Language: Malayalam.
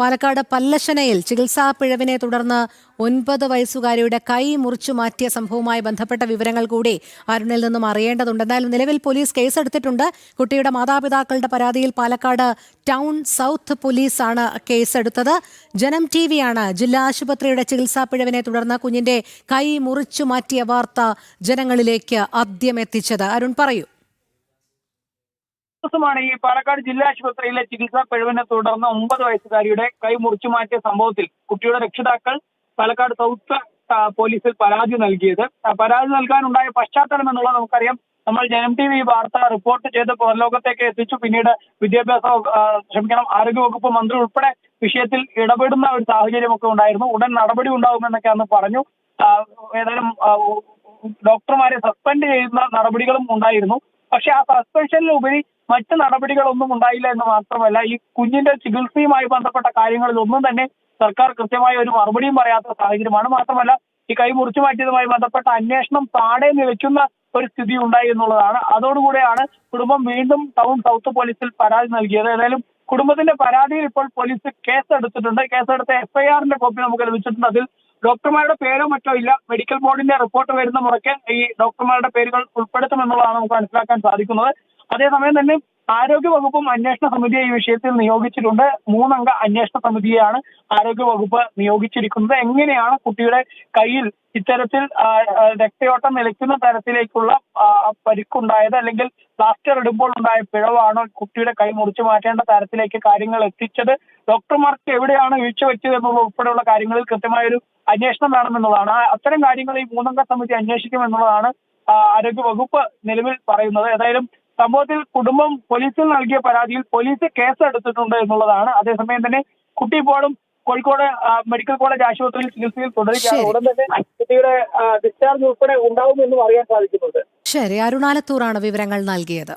പാലക്കാട് പല്ലശനയിൽ ചികിത്സാ പിഴവിനെ തുടർന്ന് 9 വയസ്സുകാരിയുടെ കൈ മുറിച്ചു മാറ്റിയ സംഭവവുമായി ബന്ധപ്പെട്ട വിവരങ്ങൾ കൂടി അരുണിൽ നിന്നും അറിയേണ്ടതുണ്ട്. എന്തായാലും നിലവിൽ പോലീസ് കേസെടുത്തിട്ടുണ്ട്. കുട്ടിയുടെ മാതാപിതാക്കളുടെ പരാതിയിൽ പാലക്കാട് ടൗൺ സൗത്ത് പോലീസാണ് കേസെടുത്തത്. ജനം ടിവിയാണ് ജില്ലാ ആശുപത്രിയുടെ ചികിത്സാ പിഴവിനെ തുടർന്ന് കുഞ്ഞിന്റെ കൈ മുറിച്ചു മാറ്റിയ വാർത്ത ജനങ്ങളിലേക്ക് ആദ്യം എത്തിച്ചത്. അരുൺ പറയൂ. ദിവസമാണ് ഈ പാലക്കാട് ജില്ലാ ആശുപത്രിയിലെ ചികിത്സാ പിഴവിനെ തുടർന്ന് 9 വയസ്സുകാരിയുടെ കൈ മുറിച്ചു മാറ്റിയ സംഭവത്തിൽ കുട്ടിയുടെ രക്ഷിതാക്കൾ പാലക്കാട് സൗത്ത് പോലീസിൽ പരാതി നൽകിയത്. പരാതി നൽകാനുണ്ടായ പശ്ചാത്തലം എന്നുള്ളത് നമുക്കറിയാം. നമ്മൾ ജനം ടി വി വാർത്ത റിപ്പോർട്ട് ചെയ്ത് പുറലോകത്തേക്ക് എത്തിച്ചു. പിന്നീട് ആരോഗ്യവകുപ്പ് മന്ത്രി ഉൾപ്പെടെ വിഷയത്തിൽ ഇടപെടുന്ന ഒരു സാഹചര്യമൊക്കെ ഉണ്ടായിരുന്നു. ഉടൻ നടപടി ഉണ്ടാകുമെന്നൊക്കെ അന്ന് പറഞ്ഞു. ഏതായാലും ഡോക്ടർമാരെ സസ്പെൻഡ് ചെയ്യുന്ന നടപടികളും ഉണ്ടായിരുന്നു. പക്ഷെ ആ സസ്പെൻഷനിലുപരി മറ്റ് നടപടികളൊന്നും ഉണ്ടായില്ല എന്ന് മാത്രമല്ല, ഈ കുഞ്ഞിന്റെ ചികിത്സയുമായി ബന്ധപ്പെട്ട കാര്യങ്ങളിൽ ഒന്നും തന്നെ സർക്കാർ കൃത്യമായ ഒരു മറുപടിയും പറയാത്ത സാഹചര്യമാണ്. മാത്രമല്ല, ഈ കൈ മുറിച്ചു മാറ്റിയതുമായി ബന്ധപ്പെട്ട അന്വേഷണം താഴെ നിൽക്കുന്ന ഒരു സ്ഥിതി ഉണ്ടായി എന്നുള്ളതാണ്. അതോടുകൂടെയാണ് കുടുംബം വീണ്ടും ടൗൺ സൗത്ത് പോലീസിൽ പരാതി നൽകിയത്. ഏതായാലും കുടുംബത്തിന്റെ പരാതിയിൽ ഇപ്പോൾ പോലീസ് കേസെടുത്തിട്ടുണ്ട്. കേസെടുത്ത എഫ്ഐആറിന്റെ കോപ്പി നമുക്ക് ലഭിച്ചിട്ടുണ്ട്. അതിൽ ഡോക്ടർമാരുടെ പേരോ മറ്റോ ഇല്ല. മെഡിക്കൽ ബോർഡിന്റെ റിപ്പോർട്ട് വരുന്ന മുറയ്ക്ക് ഈ ഡോക്ടർമാരുടെ പേരുകൾ ഉൾപ്പെടുത്തുമെന്നുള്ളതാണ് നമുക്ക് മനസ്സിലാക്കാൻ സാധിക്കുന്നത്. അതേസമയം തന്നെ ആരോഗ്യവകുപ്പും അന്വേഷണ സമിതിയെ ഈ വിഷയത്തിൽ നിയോഗിച്ചിട്ടുണ്ട്. 3 അംഗ അന്വേഷണ സമിതിയെയാണ് ആരോഗ്യവകുപ്പ് നിയോഗിച്ചിരിക്കുന്നത്. എങ്ങനെയാണ് കുട്ടിയുടെ കയ്യിൽ ഇത്തരത്തിൽ രക്തയോട്ടം നിലയ്ക്കുന്ന തരത്തിലേക്കുള്ള പരിക്കുണ്ടായത്, അല്ലെങ്കിൽ പ്ലാസ്റ്റർ ഇടുമ്പോൾ ഉണ്ടായ പിഴവാണോ കുട്ടിയുടെ കൈ മുറിച്ചു മാറ്റേണ്ട തരത്തിലേക്ക് കാര്യങ്ങൾ എത്തിച്ചത്, ഡോക്ടർമാർക്ക് എവിടെയാണ് വീഴ്ച വെച്ചത് എന്നുള്ള ഉൾപ്പെടെയുള്ള കാര്യങ്ങളിൽ കൃത്യമായൊരു അന്വേഷണം വേണമെന്നുള്ളതാണ്. അത്തരം കാര്യങ്ങൾ ഈ 3 അംഗ സമിതി അന്വേഷിക്കുമെന്നുള്ളതാണ് ആരോഗ്യവകുപ്പ് നിലവിൽ പറയുന്നത്. ഏതായാലും സംഭവത്തിൽ കുടുംബം പോലീസിൽ നൽകിയ പരാതിയിൽ പോലീസ് കേസെടുത്തിട്ടുണ്ട് എന്നുള്ളതാണ്. അതേസമയം തന്നെ കുട്ടി ഇപ്പോഴും കോഴിക്കോട് മെഡിക്കൽ കോളേജ് ആശുപത്രിയിൽ ചികിത്സയിൽ തുടരുകയാണ്. ഉടൻ തന്നെ കുട്ടിയുടെ ഡിസ്ചാർജ് ഉൾപ്പെടെ ഉണ്ടാവുമെന്നും അറിയാൻ സാധിക്കുന്നുണ്ട്. ശരി, അരുണാലത്തൂറാണ് വിവരങ്ങൾ നൽകിയത്.